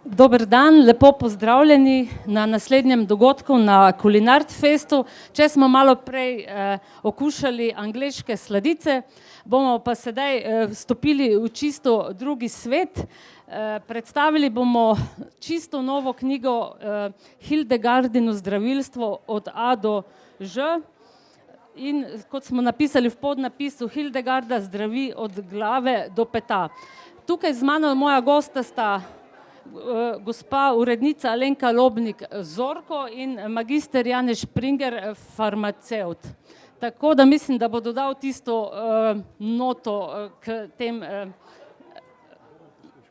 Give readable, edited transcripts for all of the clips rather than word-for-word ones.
Dober dan, lepo pozdravljeni na naslednjem dogodku na Kulinart Festu. Če smo malo prej okušali angleške sladice, bomo pa sedaj vstopili v čisto drugi svet. Predstavili bomo čisto novo knjigo Hildegardino zdravilstvo od A do Ž. In kot smo napisali v podnapisu, Hildegarda zdravi od glave do peta. Tukaj z mano moja gosta sta gospa urednica Alenka Lobnik-Zorko in magister Janez Springer, farmacevt. Tako da mislim, da bo dodal tisto noto k tem,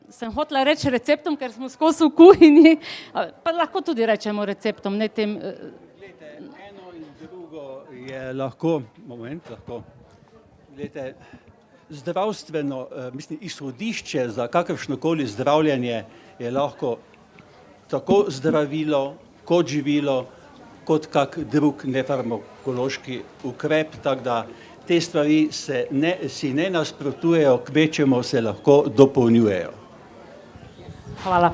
sem hotela reči receptom, ker smo skozi v kuhinji, pa lahko tudi rečemo receptom, ne tem. Glejte, eno in drugo je lahko, glejte, zdravstveno, izhodišče za kakršnokoli zdravljenje je lahko tako zdravilo, kot živilo, kot kak drug nefarmakološki ukrep, tako da te stvari si ne nasprotujejo, kvečjemu se lahko dopolnjujejo. Hvala.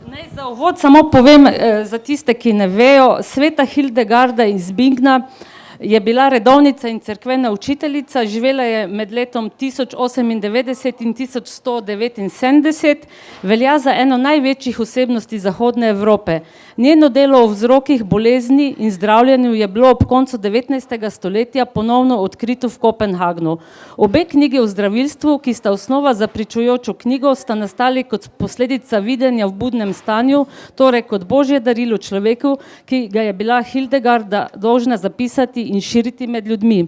Naj za uvod samo povem za tiste, ki ne vejo, sveta Hildegarda iz Bingna je bila redovnica in cerkvena učiteljica, živela je med letom 1098 in 1179, velja za eno največjih osebnosti Zahodne Evrope. Njeno delo o vzrokih bolezni in zdravljenju je bilo ob koncu 19. stoletja ponovno odkrito v Kopenhagnu. Obe knjigi o zdravilstvu, ki sta osnova za pričujočo knjigo, sta nastali kot posledica videnja v budnem stanju, torej kot božje darilo človeku, ki ga je bila Hildegarda dolžna zapisati in širiti med ljudmi.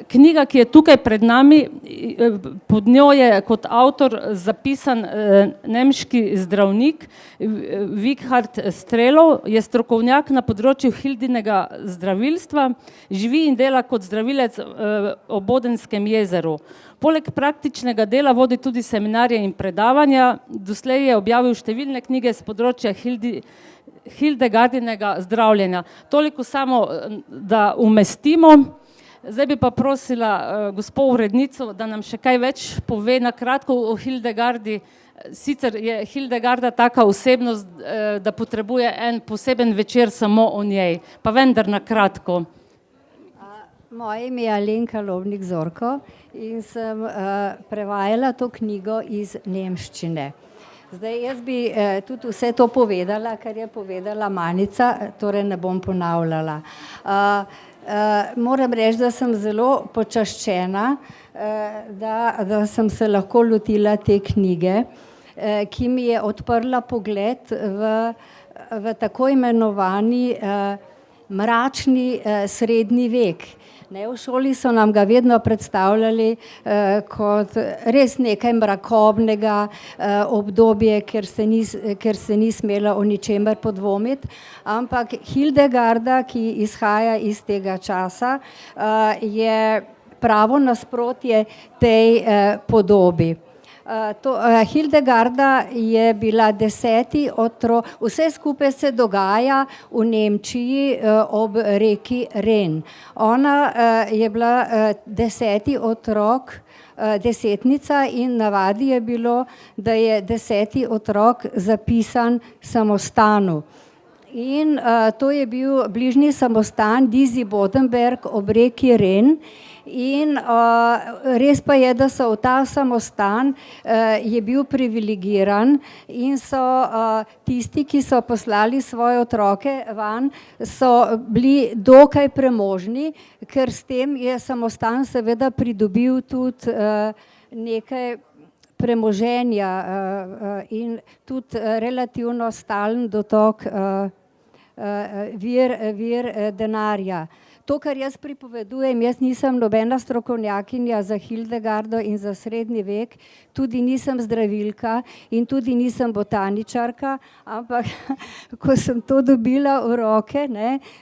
Knjiga, ki je tukaj pred nami, pod njo je kot avtor zapisan nemški zdravnik Wighard Strelow, je strokovnjak na področju Hildinega zdravilstva, živi in dela kot zdravilec ob Bodenskem jezeru. Poleg praktičnega dela vodi tudi seminarje in predavanja, doslej je objavil številne knjige s področja Hildegardinega zdravljenja. Toliko samo, da umestimo. Zdaj bi pa prosila gospo urednico, da nam še kaj več pove na kratko o Hildegardi. Sicer je Hildegarda taka osebnost, da potrebuje en poseben večer samo o njej, pa vendar na kratko. Moje ime je Alenka Lobnik-Zorko in sem prevajala to knjigo iz nemščine. Zdaj, jaz bi tudi vse to povedala, kar je povedala Manica, torej ne bom ponavljala. Moram reči, da sem zelo počaščena, da sem se lahko lotila te knjige, ki mi je odprla pogled v tako imenovani mračni srednji vek. V šoli so nam ga vedno predstavljali kot res nekaj mrakobnega obdobje, ker se ni smela o ničemer podvomiti, ampak Hildegarda, ki izhaja iz tega časa, je pravo nasprotje tej podobi. Hildegarda je bila 10. otrok, vse skupaj se dogaja v Nemčiji ob reki Ren. Ona je bila 10. otrok, desetnica in navadi je bilo, da je 10. otrok zapisan samostanu. In to je bil bližnji samostan Disi-Bodenberg ob reki Ren. In res pa je, da so v ta samostan je bil privilegiran in so tisti, ki so poslali svoje otroke van, so bili dokaj premožni, ker s tem je samostan seveda pridobil tudi nekaj premoženja in tudi relativno stalen dotok vir denarja. To, kar jaz pripovedujem, jaz nisem nobena strokovnjakinja za Hildegardo in za srednji vek, tudi nisem zdravilka in tudi nisem botaničarka, ampak ko sem to dobila v roke,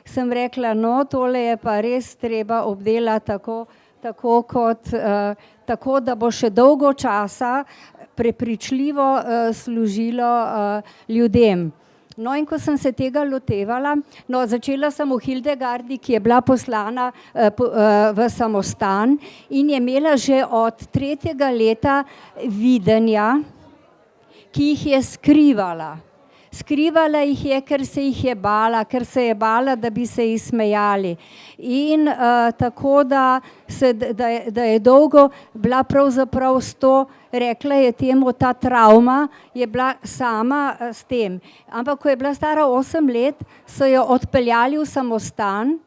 sem rekla, no, tole je pa res treba obdelati tako, da bo še dolgo časa prepričljivo služilo ljudem. No, in ko sem se tega lotevala, začela sem v Hildegardi, ki je bila poslana v samostan in je imela že od 3. leta videnja, ki jih je skrivala. Skrivala jih je, ker se jih je bala, da bi se ji smejali. In tako, da je dolgo bila pravzaprav s to, rekla je temu, ta travma je bila sama s tem. Ampak ko je bila stara 8 let, so jo odpeljali v samostan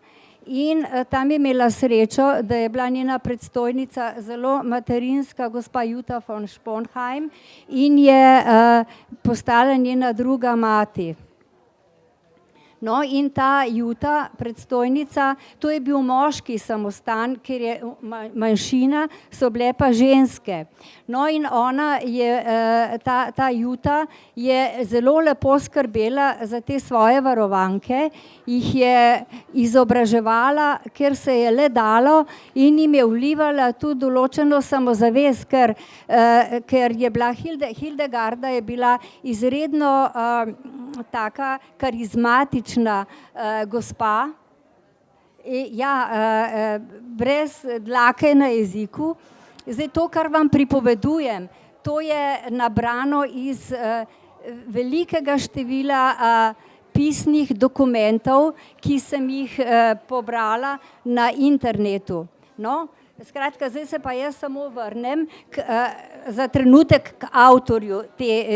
in tam je imela srečo, da je bila njena predstojnica zelo materinska, gospa Jutta von Sponheim, in je postala njena druga mati. No, in ta Jutta, predstojnica, to je bil moški samostan, ker je manjšina, so bile pa ženske. No, in ona je, ta Jutta je zelo lepo skrbela za te svoje varovanke, jih je izobraževala, ker se je le dalo, in jim je vlivala tudi določeno samozavest, ker je bila Hildegarda je bila izredno taka karizmatična gospa, brez dlake na jeziku. Zdaj to, kar vam pripovedujem, to je nabrano iz velikega števila pisnih dokumentov, ki sem jih pobrala na internetu. No, skratka, zdaj se pa jaz samo vrnem za trenutek k avtorju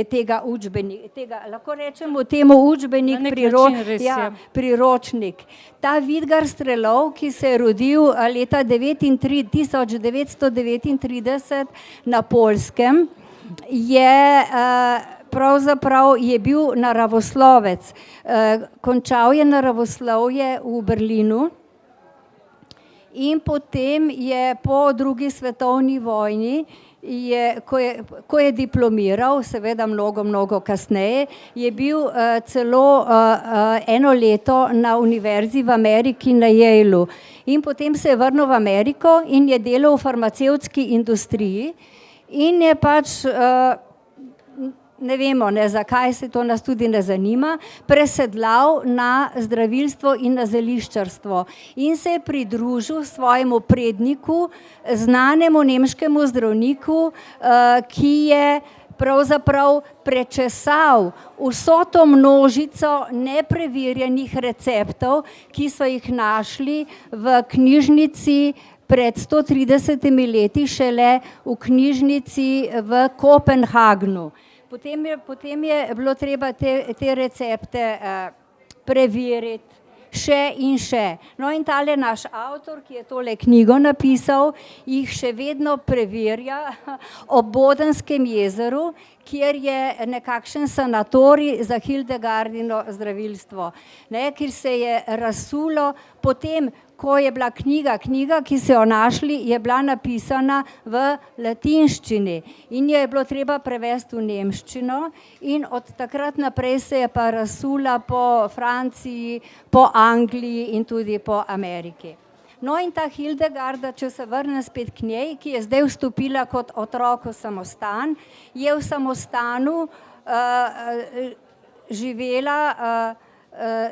tega učbenika, lahko rečemo temu učbenik, priročnik. Ta Vidgar Strelov, ki se je rodil leta 1939 na Poljskem, pravzaprav je bil naravoslovec. Končal je naravoslovje v Berlinu. In potem je po drugi svetovni vojni, ko je diplomiral, seveda mnogo kasneje, je bil celo 1 leto na univerzi v Ameriki na Yaleu. In potem se je vrnil v Ameriko in je delal v farmacevtski industriji in je pač, ne vemo, zakaj, se to nas tudi ne zanima, presedlal na zdravilstvo in na zeliščarstvo in se je pridružil svojemu predniku, znanemu nemškemu zdravniku, ki je pravzaprav prečesal vso to množico nepreverjenih receptov, ki so jih našli v knjižnici pred 130 leti, šele v knjižnici v Kopenhagnu. Potem je bilo treba te recepte preveriti še in še. No, in tale naš avtor, ki je tole knjigo napisal, jih še vedno preverja ob Bodenskem jezeru, kjer je nekakšen sanatorij za Hildegardino zdravilstvo, kjer se je razsulo potem, ko je bila knjiga, ki so jo našli, je bila napisana v latinščini in jo je bilo treba prevesti v nemščino in od takrat naprej se je pa razsula po Franciji, po Angliji in tudi po Ameriki. No, in ta Hildegarda, če se vrnem spet k njej, ki je zdaj vstopila kot otrok v samostan, je v samostanu živela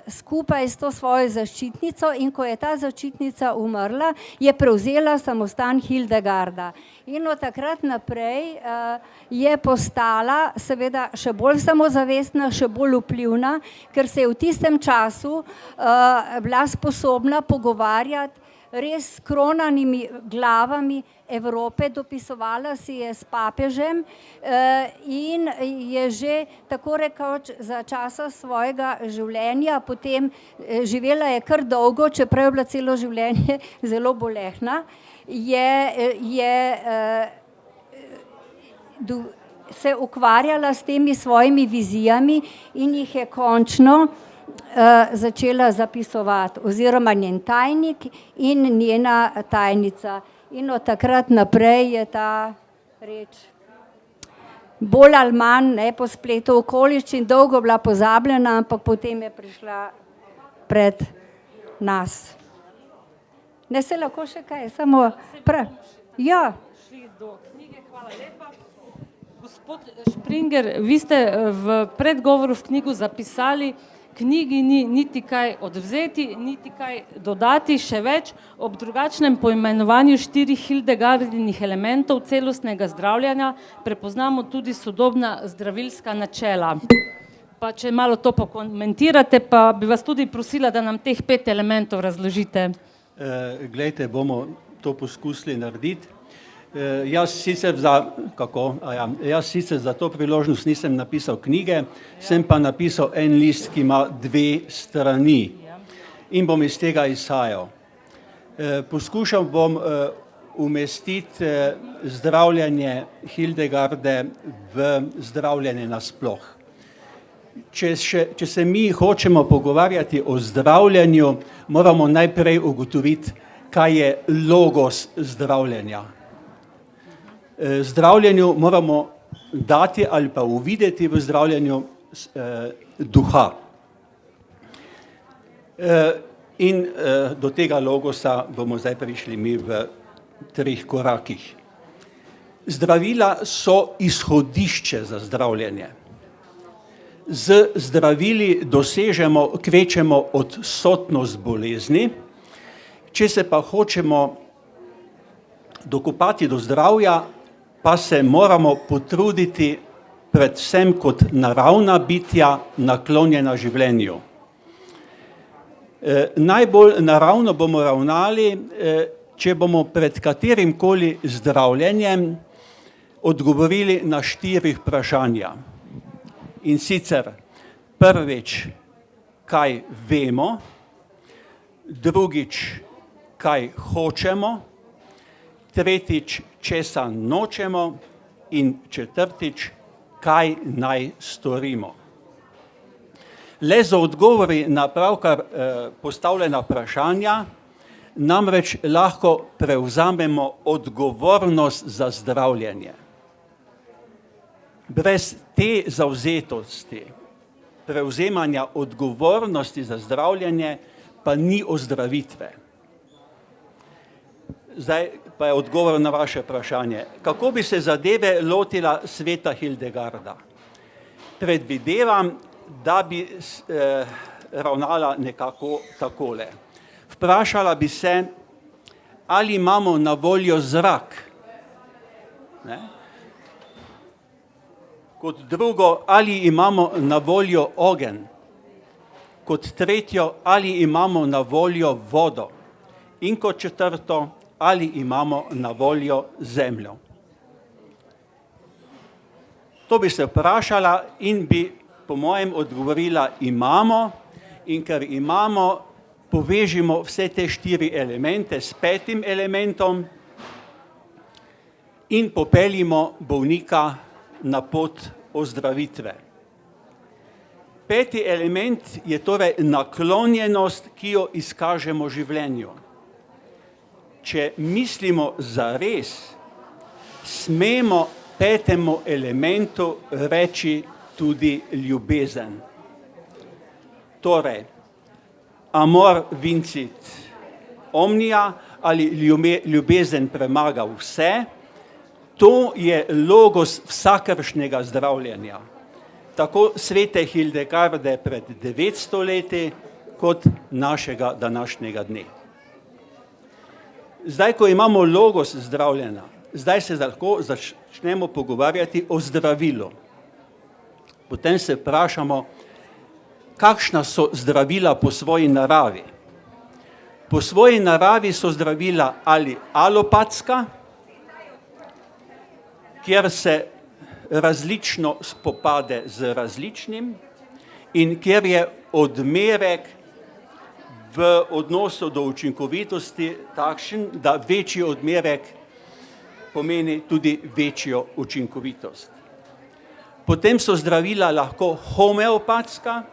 skupaj s to svojo zaščitnico in ko je ta zaščitnica umrla, je prevzela samostan Hildegarda. In od takrat naprej je postala seveda še bolj samozavestna, še bolj vplivna, ker se je v tistem času bila sposobna pogovarjati res s kronanimi glavami Evrope, dopisovala si je s papežem in je že tako rekoč za časa svojega življenja, potem živela je kar dolgo, čeprav je bila celo življenje zelo bolehna, se ukvarjala s temi svojimi vizijami in jih je končno začela zapisovati, oziroma njen tajnik in njena tajnica. In od takrat naprej je ta reč bolj ali manj po spletu okoliščin dolgo bila pozabljena, ampak potem je prišla pred nas. Ne, se lahko še kaj, samo ja. Hvala lepa. Gospod Springer, vi ste v predgovoru v knjigu zapisali, knjigi ni niti kaj odvzeti, niti kaj dodati, še več, ob drugačnem poimenovanju 4 Hildegardinih elementov celostnega zdravljenja prepoznamo tudi sodobna zdravilska načela. Pa če malo to pokomentirate, pa bi vas tudi prosila, da nam teh 5 elementov razložite. Glejte, bomo to poskusili narediti. Jaz sicer za to priložnost nisem napisal knjige, sem pa napisal en list, ki ima 2 strani in bom iz tega izhajal. Poskušal bom umestiti zdravljenje Hildegarde v zdravljenje nasploh. Če se mi hočemo pogovarjati o zdravljenju, moramo najprej ugotoviti, kaj je logos zdravljenja. Zdravljenju moramo dati ali pa uvideti v zdravljenju duha. In do tega logosa bomo zdaj prišli mi v 3 korakih. Zdravila so izhodišče za zdravljenje. Z zdravili dosežemo kvečemo odsotnost bolezni, če se pa hočemo dokopati do zdravja, pa se moramo potruditi predvsem kot naravna bitja naklonjena življenju. Najbolj naravno bomo ravnali, če bomo pred katerimkoli zdravljenjem odgovorili na 4 vprašanja. In sicer prvič, kaj vemo, drugič, kaj hočemo, tretjič, česa nočemo in četrtič, kaj naj storimo. Le z odgovori na pravkar postavljena vprašanja namreč lahko prevzamemo odgovornost za zdravljenje. Brez te zavzetosti, prevzemanja odgovornosti za zdravljenje, pa ni ozdravitve. Zdaj pa je odgovor na vaše vprašanje. Kako bi se zadeve lotila sveta Hildegarda? Predvidevam, da bi ravnala nekako takole. Vprašala bi se, ali imamo na voljo zrak. Kot drugo, ali imamo na voljo ogenj. Kot tretjo, ali imamo na voljo vodo. In kot četrto, ali imamo na voljo zemljo. To bi se vprašala in bi po mojem odgovorila imamo, in ker imamo, povežimo vse te 4 elemente s 5. elementom in popeljimo bolnika na pot ozdravitve. 5. element je torej naklonjenost, ki jo izkažemo življenju. Če mislimo zares, smemo 5. elementu reči tudi ljubezen. Torej, amor vincit omnia ali ljubezen premaga vse, to je logos vsakršnega zdravljenja. Tako svete Hildegarde pred 900 leti, kot našega današnjega dne. Zdaj, ko imamo logos zdravljenja, zdaj se lahko začnemo pogovarjati o zdravilu. Potem se vprašamo, kakšna so zdravila po svoji naravi. Po svoji naravi so zdravila ali alopatska, kjer se različno spopade z različnim in kjer je odmerek v odnosu do učinkovitosti takšen, da večji odmerek pomeni tudi večjo učinkovitost. Potem so zdravila lahko homeopatska,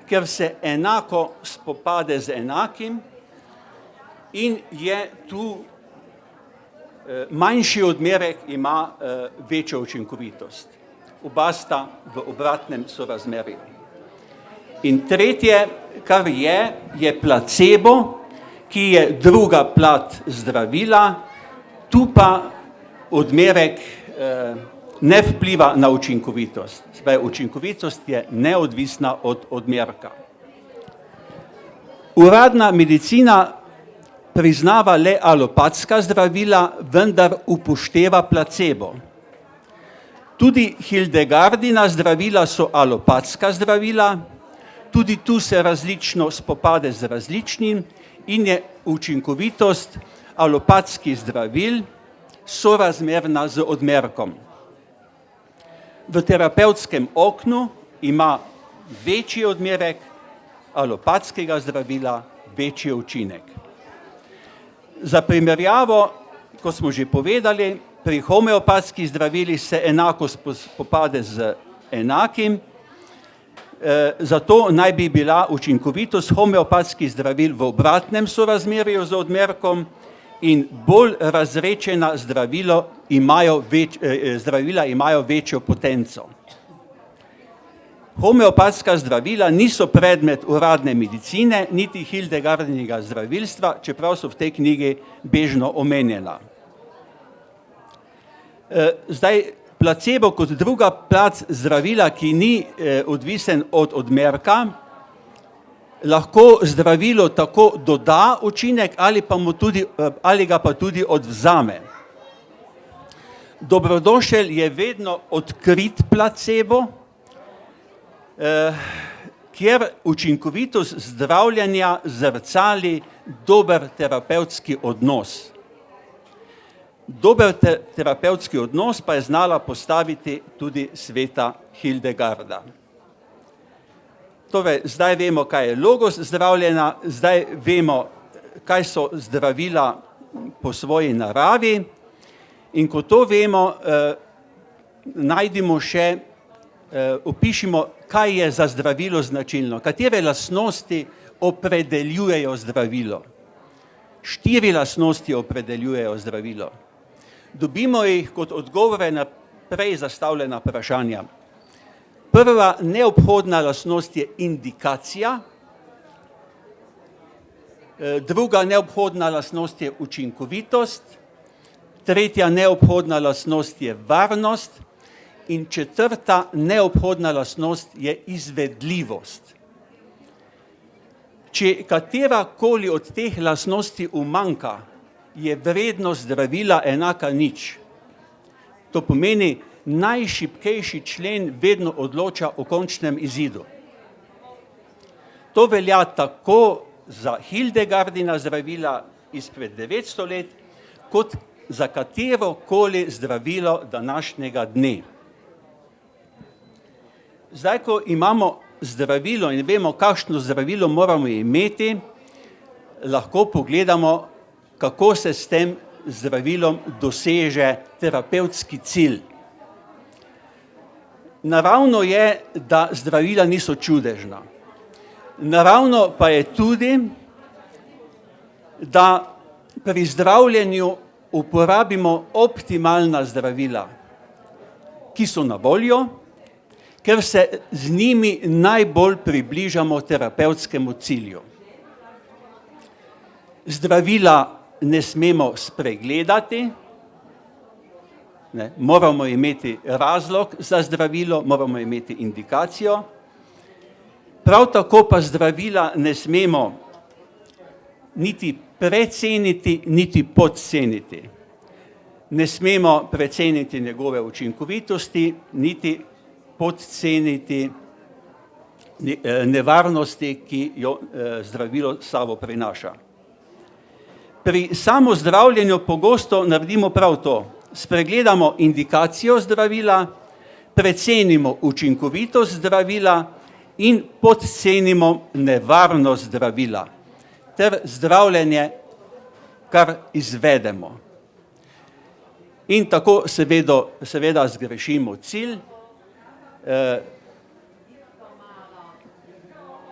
ker se enako spopade z enakim in je tu manjši odmerek ima večjo učinkovitost. Oba sta v obratnem sorazmerju. In tretje, kar je placebo, ki je druga plat zdravila, tu pa odmerek ne vpliva na učinkovitost. Zdaj, učinkovitost je neodvisna od odmerka. Uradna medicina priznava le alopatska zdravila, vendar upošteva placebo. Tudi Hildegardina zdravila so alopatska zdravila, tudi tu se različno spopade z različnim in je učinkovitost alopatskih zdravil sorazmerna z odmerkom. V terapevtskem oknu ima večji odmerek alopatskega zdravila večji učinek. Za primerjavo, kot smo že povedali, pri homeopatskih zdravilih se enako spopade z enakim, zato naj bi bila učinkovitost homeopatskih zdravil v obratnem sorazmerju z odmerkom in bolj razredčena zdravila imajo večjo potenco. Homeopatska zdravila niso predmet uradne medicine, niti Hildegardinega zdravilstva, čeprav so v tej knjigi bežno omenjena. Zdaj, placebo kot druga plat zdravila, ki ni odvisen od odmerka, lahko zdravilo tako doda učinek ali ga pa tudi odvzame. Dobrodošel je vedno odkrit placebo, kjer učinkovitost zdravljenja zrcali dober terapevtski odnos. Dober terapevtski odnos pa je znala postaviti tudi sveta Hildegarda. Torej, zdaj vemo, kaj je logos zdravljenja, zdaj vemo, kaj so zdravila po svoji naravi in ko to vemo, najdimo še, opišimo, kaj je za zdravilo značilno, katere lastnosti opredeljujejo zdravilo. 4 lastnosti opredeljujejo zdravilo. Dobimo jih kot odgovore na prej zastavljena vprašanja. Prva neobhodna lastnost je indikacija, druga neobhodna lastnost je učinkovitost, tretja neobhodna lastnost je varnost in četrta neobhodna lastnost je izvedljivost. Če katerakoli od teh lastnosti umanjka, je vrednost zdravila enaka 0. To pomeni, najšibkejši člen vedno odloča o končnem izidu. To velja tako za Hildegardina zdravila izpred 900 let, kot za katerokoli zdravilo današnjega dne. Zdaj, ko imamo zdravilo in vemo, kakšno zdravilo moramo imeti, lahko pogledamo, kako se s tem zdravilom doseže terapevtski cilj. Naravno je, da zdravila niso čudežna. Naravno pa je tudi, da pri zdravljenju uporabimo optimalna zdravila, ki so na voljo, ker se z njimi najbolj približamo terapevtskemu cilju. Zdravila ne smemo spregledati, moramo imeti razlog za zdravilo, moramo imeti indikacijo. Prav tako pa zdravila ne smemo niti preceniti, niti podceniti. Ne smemo preceniti njegove učinkovitosti, niti podceniti nevarnosti, ki jo zdravilo s sabo prinaša. Pri samozdravljenju pogosto naredimo prav to. Spregledamo indikacijo zdravila, precenimo učinkovitost zdravila in podcenimo nevarnost zdravila ter zdravljenje kar izvedemo. In tako seveda zgrešimo cilj.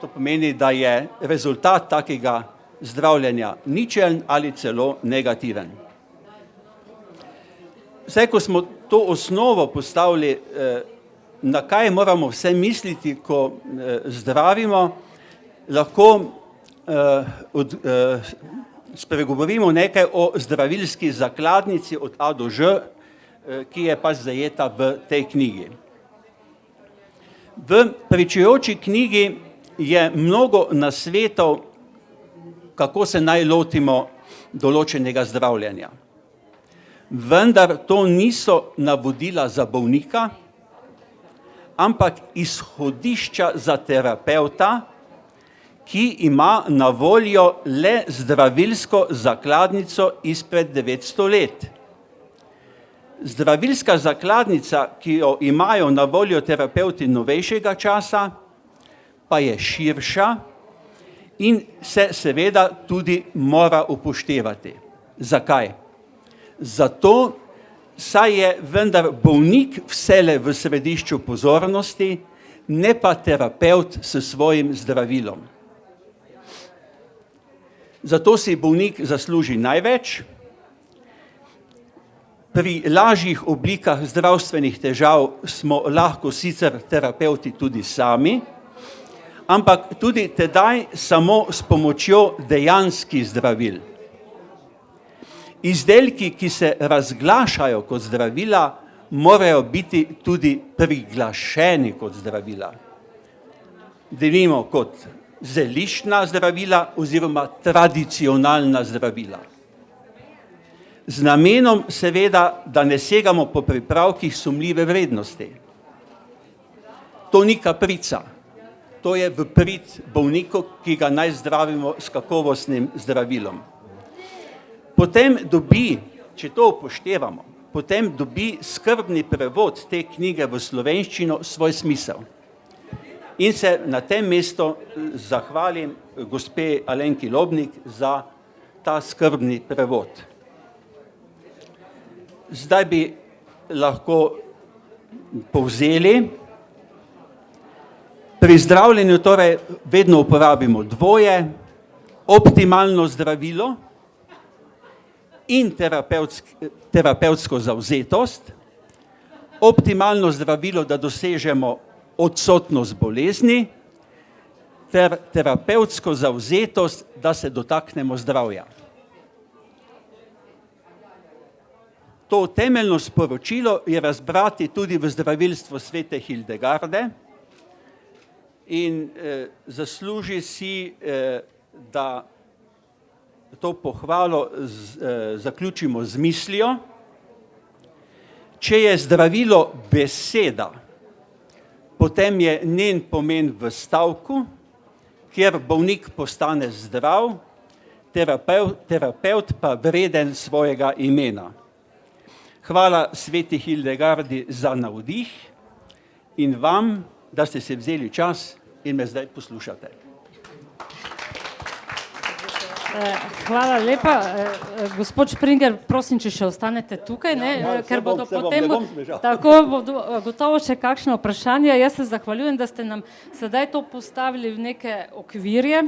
To pomeni, da je rezultat takega zdravljenja ničeln ali celo negativen. Zdaj, ko smo to osnovo postavili, na kaj moramo vse misliti, ko zdravimo, lahko spregovorimo nekaj o zdravilski zakladnici od A do Ž, ki je pač zajeta v tej knjigi. V pričujoči knjigi je mnogo nasvetov, kako se naj lotimo določenega zdravljenja. Vendar to niso navodila za bolnika, ampak izhodišča za terapevta, ki ima na voljo le zdravilsko zakladnico izpred 900 let. Zdravilska zakladnica, ki jo imajo na voljo terapevti novejšega časa, pa je širša in se seveda tudi mora upoštevati. Zakaj? Zato, saj je vendar bolnik vselej v središču pozornosti, ne pa terapevt s svojim zdravilom. Zato si bolnik zasluži največ. Pri lažjih oblikah zdravstvenih težav smo lahko sicer terapevti tudi sami, ampak tudi tedaj samo s pomočjo dejanskih zdravil. Izdelki, ki se razglašajo kot zdravila, morajo biti tudi priglašeni kot zdravila. Denimo kot zeliščna zdravila oziroma tradicionalna zdravila. Z namenom seveda, da ne segamo po pripravkih sumljive vrednosti. To ni kaprica, to je v prid bolniku, ki ga naj zdravimo s kakovostnim zdravilom. Potem dobi, če to upoštevamo, potem dobi skrbni prevod te knjige v slovenščino svoj smisel. In se na tem mestu zahvalim gospe Alenki Lobnik za ta skrbni prevod. Zdaj bi lahko povzeli. Pri zdravljenju torej vedno uporabimo dvoje, optimalno zdravilo in terapevtsko zavzetost. Optimalno zdravilo, da dosežemo odsotnost bolezni, ter terapevtsko zavzetost, da se dotaknemo zdravja. To temeljno sporočilo je razbrati tudi v zdravilstvu svete Hildegarde in zasluži si, da to pohvalo zaključimo z mislijo. Če je zdravilo beseda, potem je njen pomen v stavku, kjer bolnik postane zdrav, terapevt pa vreden svojega imena. Hvala sveti Hildegardi za navdih in vam, da ste se vzeli čas in me zdaj poslušate. Hvala lepa. Gospod Springer, prosim, če še ostanete tukaj, ne? Ker bodo potem tako bodo gotovo še kakšno vprašanje. Jaz se zahvaljujem, da ste nam sedaj to postavili v neke okvirje,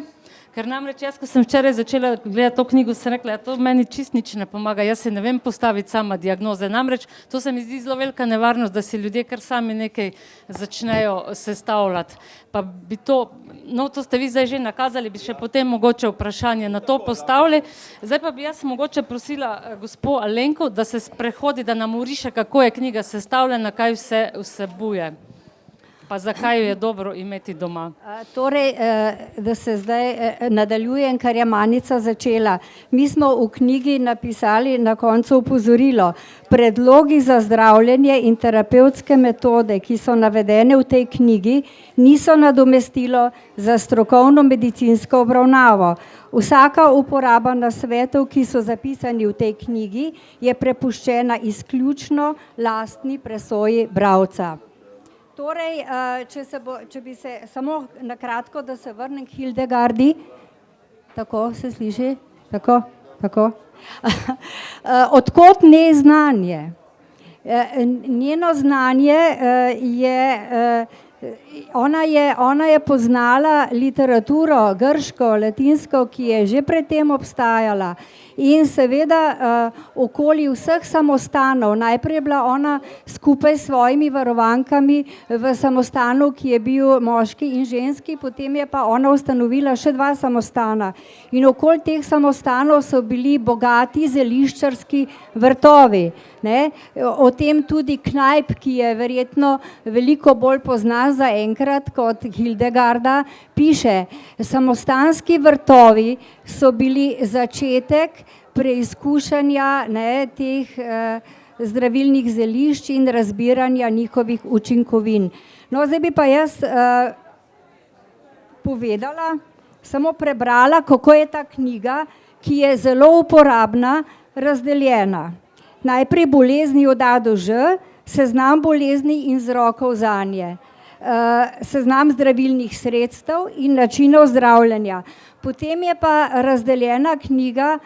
ker namreč jaz, ko sem včeraj začela gledati to knjigo, sem rekla, to meni čist nič ne pomaga, jaz se ne vem postaviti sama diagnoze. Namreč to se mi zdi zelo velika nevarnost, da si ljudje kar sami nekaj začnejo sestavljati. Pa bi to, no to ste vi zdaj že nakazali, bi še potem mogoče vprašanje na to postavili. Zdaj pa bi jaz mogoče prosila gospo Alenko, da se sprehodi, da nam oriše, kako je knjiga sestavljena, kaj vse vsebuje. Pa zakaj jo je dobro imeti doma? Torej, da se zdaj nadaljujem, kar je Manica začela. Mi smo v knjigi napisali na koncu opozorilo. Predlogi za zdravljenje in terapevtske metode, ki so navedene v tej knjigi, niso nadomestilo za strokovno medicinsko obravnavo. Vsaka uporaba nasvetov, ki so zapisani v tej knjigi, je prepuščena izključno lastni presoji bralca. Torej, če bi se samo na kratko, da se vrnem k Hildegardi, tako se sliši, tako. Odkot neznanje? Njeno znanje je, ona je poznala literaturo grško, latinsko, ki je že predtem obstajala In seveda okoli vseh samostanov, najprej je bila ona skupaj s svojimi varovankami v samostanu, ki je bil moški in ženski, potem je pa ona ustanovila še 2 samostana. In okoli teh samostanov so bili bogati zeliščarski vrtovi. Ne? O tem tudi Knajp, ki je verjetno veliko bolj poznan zaenkrat kot Hildegarda, piše: samostanski vrtovi so bili začetek preizkušanja teh zdravilnih zelišč in razbiranja njihovih učinkovin. No, zdaj bi pa jaz povedala, samo prebrala, kako je ta knjiga, ki je zelo uporabna, razdeljena. Najprej bolezni od A do Ž, seznam bolezni in vzrokov zanje, seznam zdravilnih sredstev in načinov zdravljenja. Potem je pa razdeljena knjiga,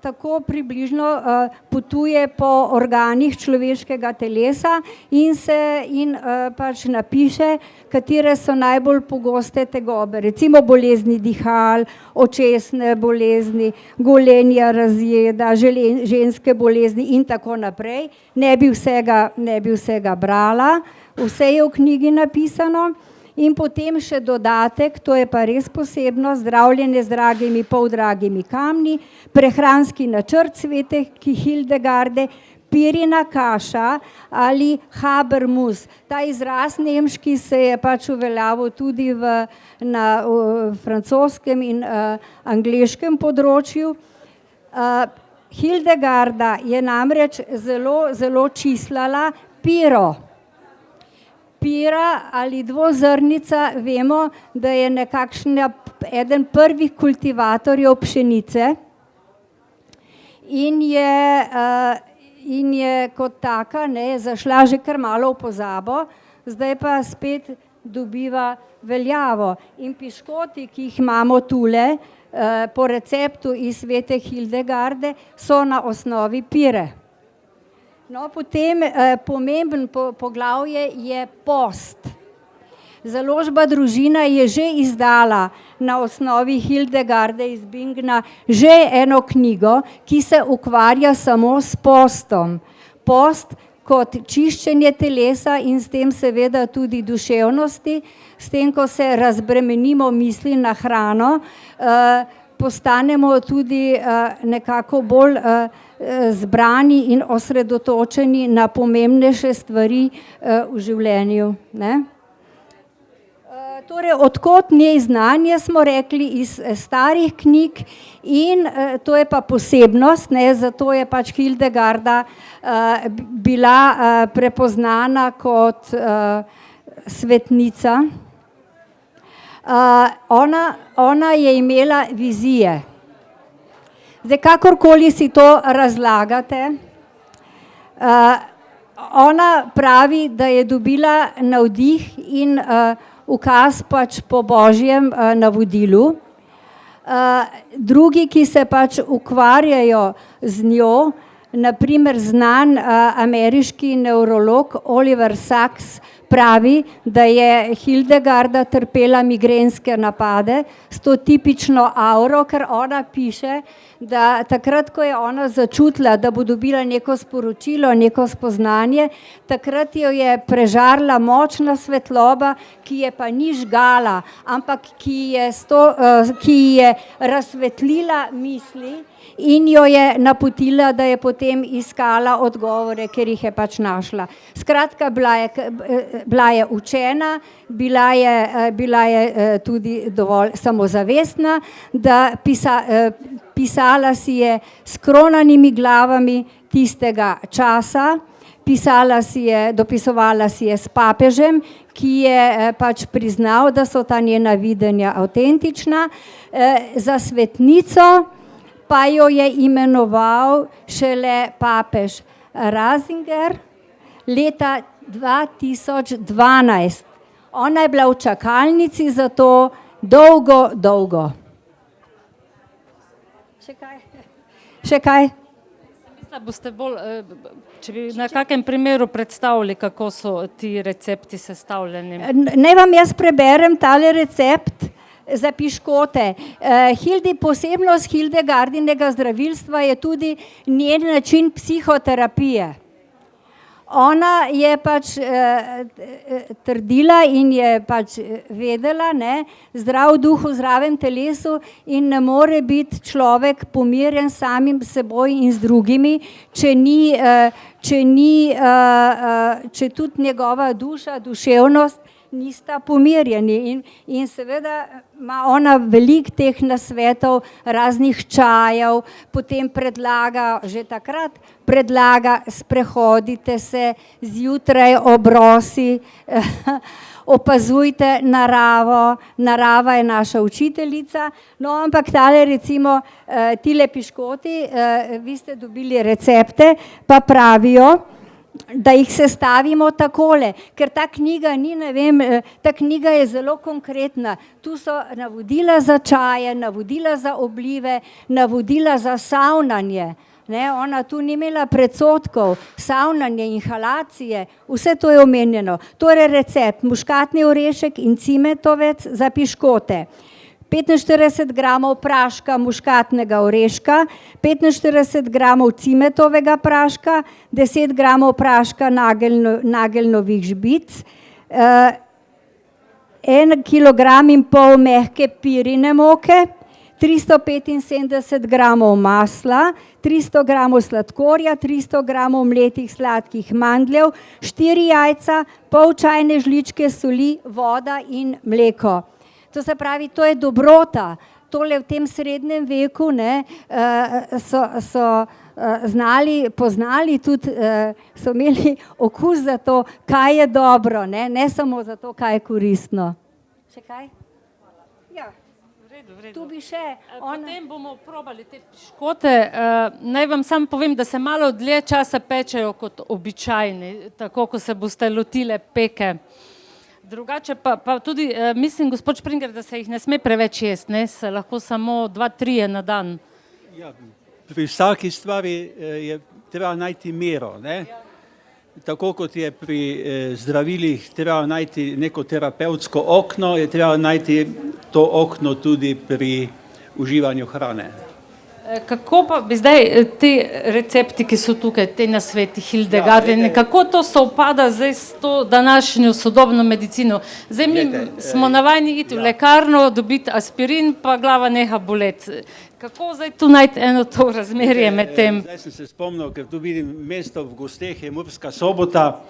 tako približno potuje po organih človeškega telesa in pač napiše, katere so najbolj pogoste tegobe. Recimo bolezni dihal, očesne bolezni, golenja razjeda, ženske bolezni in tako naprej. Ne bi vsega brala, vse je v knjigi napisano. In potem še dodatek, to je pa res posebno, zdravljenje z dragimi, poldragimi kamni, prehranski načrt svete Hildegarde, pirina kaša ali habermus. Ta izraz nemški se je pač uveljavil tudi na francoskem in angleškem področju. Hildegarda je namreč zelo čislala piro. Pira ali dvozrnica, vemo, da je eden prvih kultivatorjev pšenice in je kot taka zašla že kar malo v pozabo, zdaj pa spet dobiva veljavo. In piškoti, ki jih imamo tule po receptu iz svete Hildegarde, so na osnovi pire. No, potem pomemben poglavje je post. Založba Družina je že izdala na osnovi Hildegarde iz Bingna že eno knjigo, ki se ukvarja samo s postom. Post kot čiščenje telesa in s tem seveda tudi duševnosti, s tem, ko se razbremenimo misli na hrano, postanemo tudi nekako bolj zbrani in osredotočeni na pomembnejše stvari v življenju. Torej, odkot njej znanje, smo rekli, iz starih knjig in to je pa posebnost, zato je pač Hildegarda bila prepoznana kot svetnica. Ona je imela vizije. Zdaj, kakorkoli si to razlagate, ona pravi, da je dobila navdih in ukaz pač po božjem navodilu. Drugi, ki se pač ukvarjajo z njo, naprimer znan ameriški nevrolog Oliver Sacks pravi, da je Hildegarda trpela migrenske napade s to tipično auro, ker ona piše, da takrat, ko je ona začutila, da bo dobila neko sporočilo, neko spoznanje, takrat jo je prežarla močna svetloba, ki je pa ni žgala, ampak ki je razsvetlila misli in jo je napotila, da je potem iskala odgovore, ker jih je pač našla. Skratka, bila je učena, bila je tudi dovolj samozavestna, da pisala si je s kronanimi glavami tistega časa, dopisovala si je s papežem, ki je pač priznal, da so ta njena videnja avtentična. Za svetnico pa jo je imenoval šele papež Ratzinger leta 2012. Ona je bila v čakalnici za to dolgo. Še kaj? Boste bolj, če bi na kakem primeru predstavili, kako so ti recepti sestavljeni? Naj vam jaz preberem tale recept. za piškote. Posebnost Hildegardinega zdravilstva je tudi njen način psihoterapije. Ona je pač trdila in je pač vedela, ne, zdrav duh v zdravem telesu in ne more biti človek pomirjen samim seboj in z drugimi, če tudi njegova duša, duševnost nista pomirjeni in seveda ima ona veliko teh nasvetov, raznih čajev, potem predlaga, že takrat predlaga, sprehodite se zjutraj ob rosi, opazujte naravo, narava je naša učiteljica, no ampak tale recimo tile piškoti, vi ste dobili recepte, pa pravijo, da jih sestavimo takole, ker ta knjiga ni, ne vem, ta knjiga je zelo konkretna. Tu so navodila za čaje, navodila za oblive, navodila za savnanje. Ne, ona tu ni imela predsodkov, savnanje, inhalacije, vse to je omenjeno. Torej recept, muškatni orešek in cimetovec za piškote. 45 gramov praška muškatnega oreška, 45 gramov cimetovega praška, 10 gramov praška nageljnovih žbic, 1,5 kg mehke pirine moke, 375 gramov masla, 300 gramov sladkorja, 300 gramov mletih sladkih mandljev, 4 jajca, pol čajne žličke soli, voda in mleko. To se pravi, to je dobrota. Tole v tem srednjem veku, ne, so poznali tudi, so imeli okus za to, kaj je dobro, ne samo za to, kaj je koristno. Še kaj? Ja. Tu bi še. Potem bomo probali te piškote. Naj vam samo povem, da se malo dlje časa pečejo kot običajni, tako ko se boste lotile peke. Drugače pa tudi, mislim, gospod Springer, da se jih ne sme preveč jesti, ne, se lahko samo 2-3 na dan. Ja, pri vsaki stvari je treba najti mero, ne. Tako kot je pri zdravilih treba najti neko terapevtsko okno, je treba najti to okno tudi pri uživanju hrane. Kako pa bi zdaj te recepti, ki so tukaj, te nasveti Hildegardine, kako to sovpada zdaj s to današnjo sodobno medicino? Zdaj mi smo navajeni iti v lekarno, dobiti aspirin, pa glava neha boleti. Kako zdaj tu najti eno to razmerje med tem? Zdaj sem se spomnil, ker tu vidim mesto v gosteh, je Murska Sobota,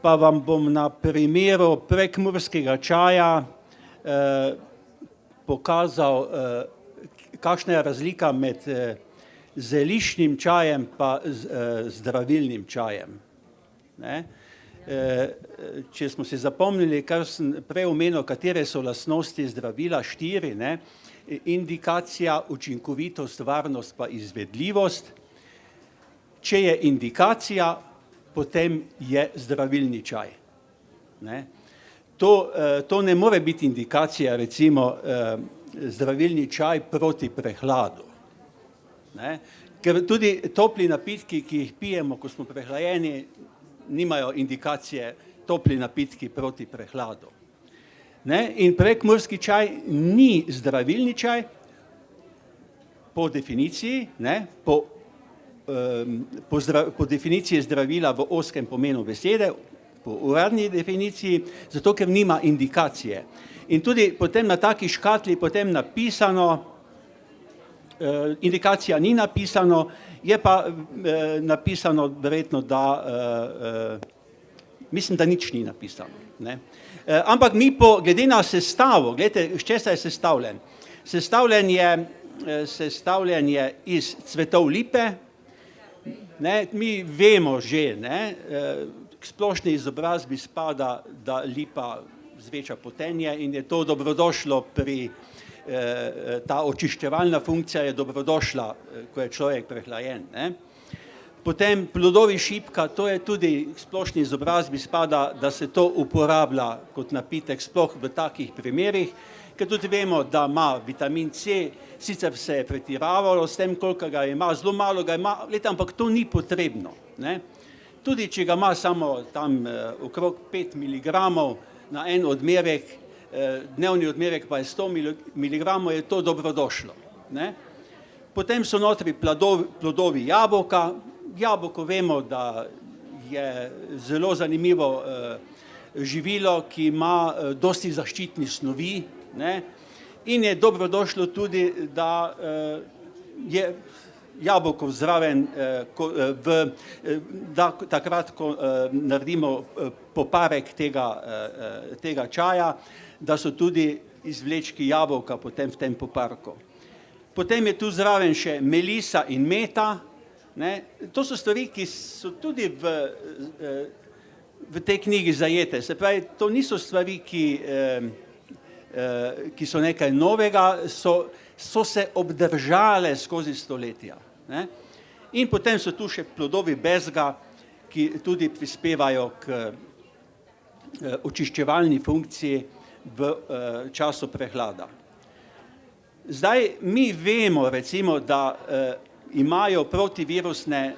pa vam bom na primeru prekmurskega čaja pokazal, kakšna je razlika med zeliščnim čajem pa zdravilnim čajem. Ne? Če smo si zapomnili, kar sem prej omenil, katere so lastnosti zdravila, 4, ne? Indikacija, učinkovitost, varnost pa izvedljivost. Če je indikacija, potem je zdravilni čaj. Ne? To ne more biti indikacija, recimo, zdravilni čaj proti prehladu. Ne? Ker tudi topli napitki, ki jih pijemo, ko smo prehlajeni, nimajo indikacije topli napitki proti prehladu. Ne? In prekmurski čaj ni zdravilni čaj po definiciji, ne? Po definiciji zdravila v ozkem pomenu besede, po uradni definiciji, zato ker nima indikacije. In tudi potem na taki škatli potem napisano, indikacija ni napisano, je pa napisano verjetno, da, mislim, da nič ni napisano. Ne? Ampak mi glede na sestavo, gledajte, iz česa je sestavljen. Sestavljen je iz cvetov lipe, ne? Mi vemo že, ne? K splošni izobrazbi spada, da lipa zveča potenje in je to dobrodošlo ta očiščevalna funkcija je dobrodošla, ko je človek prehlajen. Ne? Potem plodovi šipka, to je tudi k splošni izobrazbi spada, da se to uporablja kot napitek, sploh v takih primerih, ker tudi vemo, da ima vitamin C, sicer se je pretiravalo s tem, koliko ga ima, zelo malo ga ima, ampak to ni potrebno. Ne? Tudi če ga ima samo tam okrog 5 mg na en odmerek, dnevni odmerek pa je 100 mg, je to dobrodošlo. Ne? Potem so notri plodovi jabolka. Jabolko vemo, da je zelo zanimivo živilo, ki ima dosti zaščitnih snovi, ne? In je dobrodošlo tudi, da je jabolko zraven, da takrat, ko naredimo poparek tega čaja, da so tudi izvlečki jabolka potem v tem poparku. Potem je tu zraven še melisa in meta. Ne? To so stvari, ki so tudi v tej knjigi zajete. Se pravi, to niso stvari, ki so nekaj novega, so se obdržale skozi stoletja. Ne? In potem so tu še plodovi bezga, ki tudi prispevajo k očiščevalni funkciji v času prehlada. Zdaj, mi vemo, recimo, da imajo protivirusne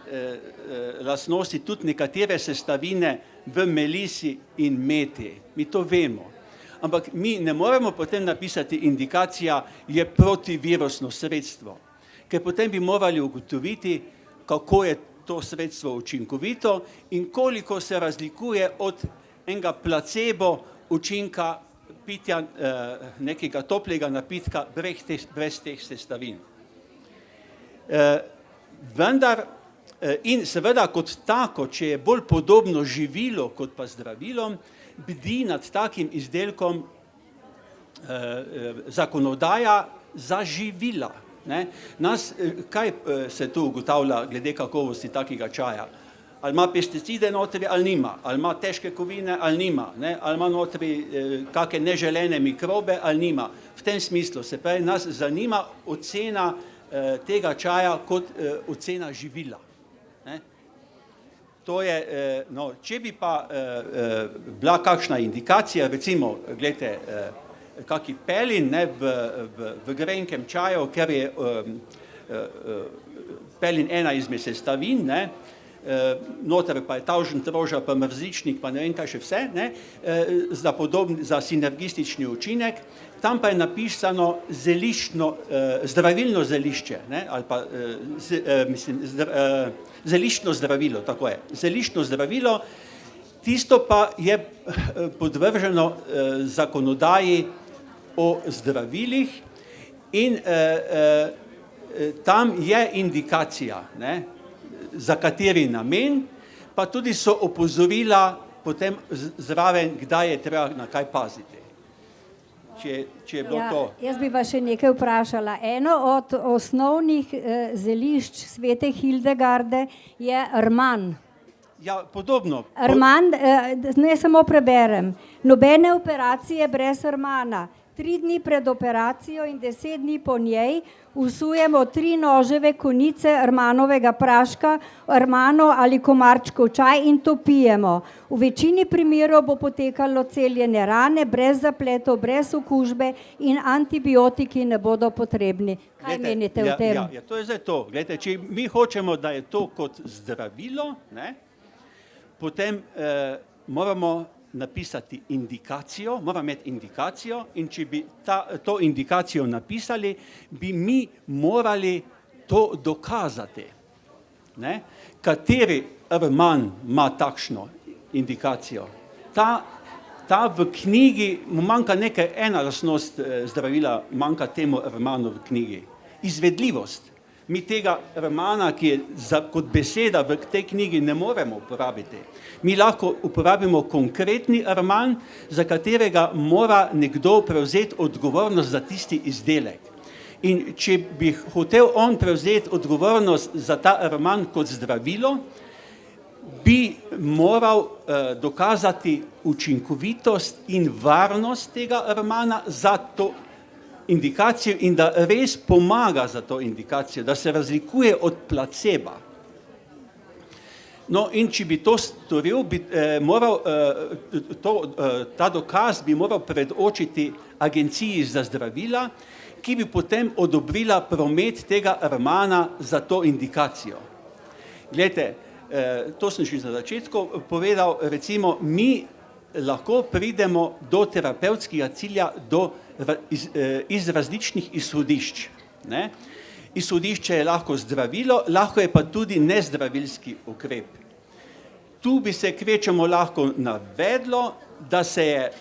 lastnosti tudi nekatere sestavine v melisi in meti. Mi to vemo. Ampak mi ne moremo potem napisati indikacija je protivirusno sredstvo, ker potem bi morali ugotoviti, kako je to sredstvo učinkovito in koliko se razlikuje od enega placebo učinka pitja nekega toplega napitka brez teh sestavin. Vendar in seveda kot tako, če je bolj podobno živilo kot pa zdravilom, bdi nad takim izdelkom zakonodaja za živila. Ne? Kaj se tu ugotavlja glede kakovosti takega čaja? Ali ima pesticide notri ali nima, ali ima težke kovine ali nima, ne? Ali ima notri kakšne neželene mikrobe ali nima. V tem smislu se pravi, nas zanima ocena tega čaja kot ocena živila. Ne? To je, no, če bi pa bila kakšna indikacija, recimo, gledajte, kaki pelin, ne, v grenkem čaju, ker je pelin ena izmed sestavin, ne, noter pa je tavžen troža, pa mrzičnik, pa ne vem kaj še vse, ne, za sinergistični učinek, tam pa je napisano zdravilno zelišče, ne, ali pa, mislim, zeliščno zdravilo, tako je, zeliščno zdravilo, tisto pa je podvrženo zakonodaji o zdravilih in tam je indikacija, ne, za kateri namen, pa tudi so opozorila potem zraven, kdaj je treba na kaj paziti. Če je bilo to. Jaz bi vas še nekaj vprašala. Eno od osnovnih zelišč svete Hildegarde je rman. Ja, podobno. Rman, ne samo preberem, nobene operacije brez rmana. 3 dni pred operacijo in 10 dni po njej usujemo 3 noževe konice rmanovega praška, rmano ali komarčkov čaj in to pijemo. V večini primerov bo potekalo celjenje rane, brez zapletov, brez okužbe in antibiotiki ne bodo potrebni. Kaj menite o tem? Ja, to je zdaj to. Glejte, če mi hočemo, da je to kot zdravilo, ne, potem moramo napisati indikacijo, moramo imeti indikacijo in če bi to indikacijo napisali, bi mi morali to dokazati. Ne? Kateri rman ima takšno indikacijo? Ta v knjigi, mu manjka nekaj, ena lastnost zdravila, manjka temu rmanu v knjigi. Izvedljivost. Mi tega rmana, ki je kot beseda v tej knjigi, ne moremo uporabiti. Mi lahko uporabimo konkretni rman, za katerega mora nekdo prevzeti odgovornost za tisti izdelek. In če bi hotel on prevzeti odgovornost za ta rman kot zdravilo, bi moral dokazati učinkovitost in varnost tega rmana za to indikacijo in da res pomaga za to indikacijo, da se razlikuje od placeba. No, in če bi to storil, bi moral ta dokaz bi moral predočiti Agenciji za zdravila, ki bi potem odobrila promet tega rmana za to indikacijo. Glejte, to sem že na začetku povedal, recimo mi lahko pridemo do terapevtskega cilja iz različnih izhodišč. Ne? Izhodišče je lahko zdravilo, lahko je pa tudi nezdravilski ukrep. Tu bi se kvečemo lahko navedlo, da se je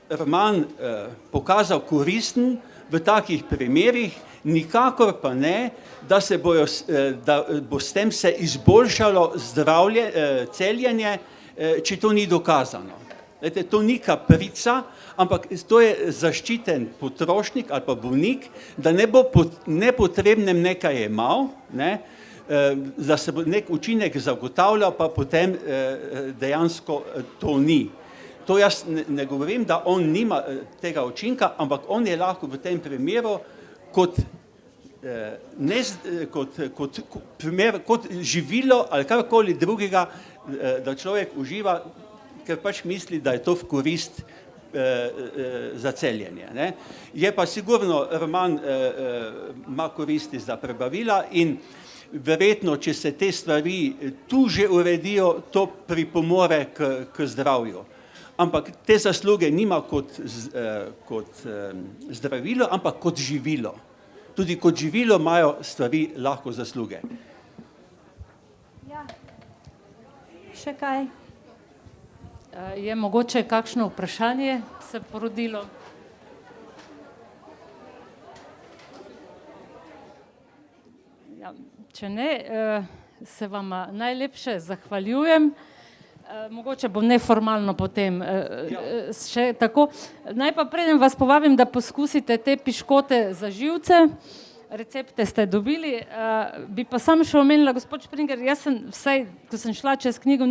roman pokazal koristen v takih primerih, nikakor pa ne, da bo s tem se izboljšalo celjenje, če to ni dokazano. To ni kaprica, ampak to je zaščiten potrošnik ali pa bolnik, da ne bo po nepotrebnem nekaj jemal, ne, da se bo nek učinek zagotavljal, pa potem dejansko to ni. To jaz ne govorim, da on nima tega učinka, ampak on je lahko v tem primeru kot živilo ali karkoli drugega, da človek uživa, ker pač misli, da je to v korist za celjenje. Ne. Je pa sigurno roman ima koristi za prebavila in verjetno, če se te stvari tu že uredijo, to pripomore k zdravju. Ampak te zasluge nima kot zdravilo, ampak kot živilo. Tudi kot živilo imajo stvari lahko zasluge. Ja. Še kaj? Je mogoče kakšno vprašanje se porodilo? Ja, če ne, se vam najlepše zahvaljujem. Mogoče bom neformalno potem še tako. Naj pa preden vas povabim, da poskusite te piškote za živce, recepte ste dobili, bi pa sam še omenila, gospod Springer, jaz sem vsaj, ko sem šla čez knjigo,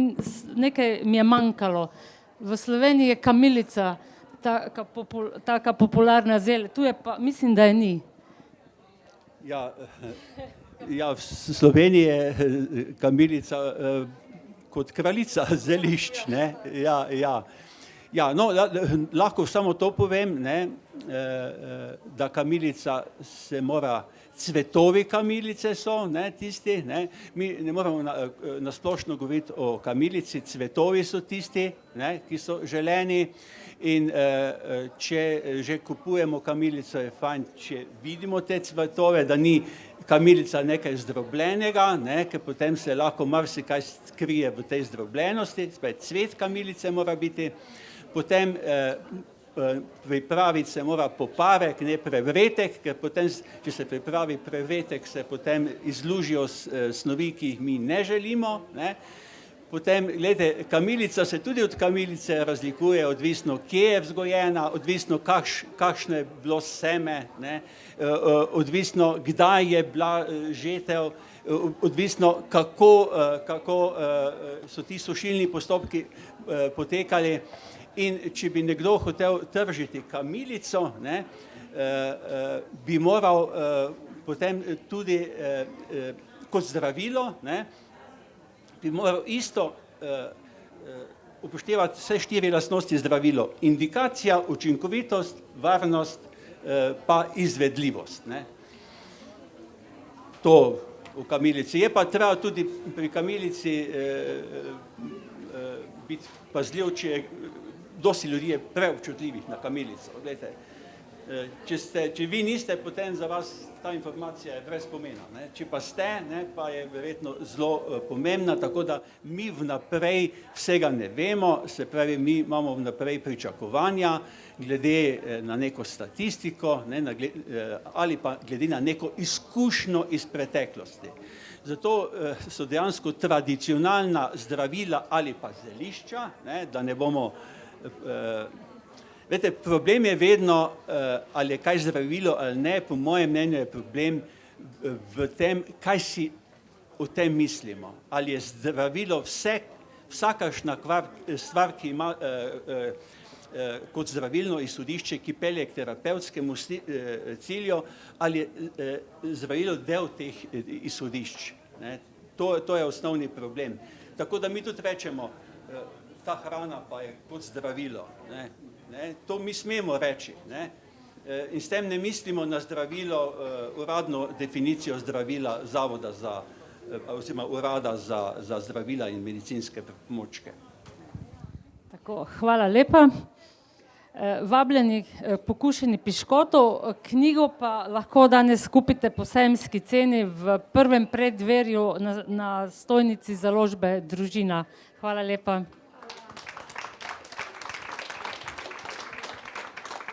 nekaj mi je manjkalo. V Sloveniji je kamilica, taka popularna zel, tu je pa, mislim, da je ni. Ja, v Sloveniji je kamilica kot kraljica zelišč, ne, ja, no, lahko samo to povem, ne, da kamilica se mora, cvetovi kamilice so, ne, tisti, ne, mi ne moramo na splošno govoriti o kamilici, cvetovi so tisti, ne, ki so želeni in če že kupujemo kamilico, je fajn, če vidimo te cvetove, da ni kamilica nekaj zdrobljenega, ne, ker potem se lahko marsikaj skrije v tej zdrobljenosti, spet cvet kamilice mora biti, potem pripraviti se mora poparek, ne prevretek, ker potem, če se pripravi prevretek, se potem izlužijo snovi, ki jih mi ne želimo, ne. Potem, gledajte, kamilica se tudi od kamilice razlikuje, odvisno, kje je vzgojena, odvisno, kakšno je bilo seme, ne, odvisno, kdaj je bila žetev, odvisno, kako so ti sušilni postopki potekali. In če bi nekdo hotel tržiti kamilico, ne, bi moral potem tudi kot zdravilo, ne, bi moral isto upoštevati vse 4 lastnosti zdravilo. Indikacija, učinkovitost, varnost, pa izvedljivost. Ne. To v kamilici. Je pa treba tudi pri kamilici biti pazljiv, dosti ljudi je preobčutljivih na kamilico. Glejte, če vi niste, potem za vas ta informacija je brez pomena. Ne. Če pa ste, ne, pa je verjetno zelo pomembna, tako da mi vnaprej vsega ne vemo, se pravi, mi imamo vnaprej pričakovanja glede na neko statistiko, ne, ali pa glede na neko izkušnjo iz preteklosti. Zato so dejansko tradicionalna zdravila ali pa zelišča, ne, da ne bomo Veste, problem je vedno, ali je kaj zdravilo ali ne, po mojem mnenju je problem v tem, kaj si o tem mislimo. Ali je zdravilo vsakašna stvar, ki ima kot zdravilno izhodišče, ki pelje k terapevtskemu cilju, ali je zdravilo del teh izhodišč. Ne. To je osnovni problem. Tako da mi tudi rečemo, ta hrana pa je kot zdravilo. Ne. Ne, to mi smemo reči. Ne. In s tem ne mislimo na zdravilo, uradno definicijo zdravila Zavoda oziroma Urada za zdravila in medicinske pripomočke. Tako, hvala lepa. Vabljeni Pokušeni piškotov, knjigo pa lahko danes kupite po sejemski ceni v prvem preddverju na stojnici založbe Družina. Hvala lepa.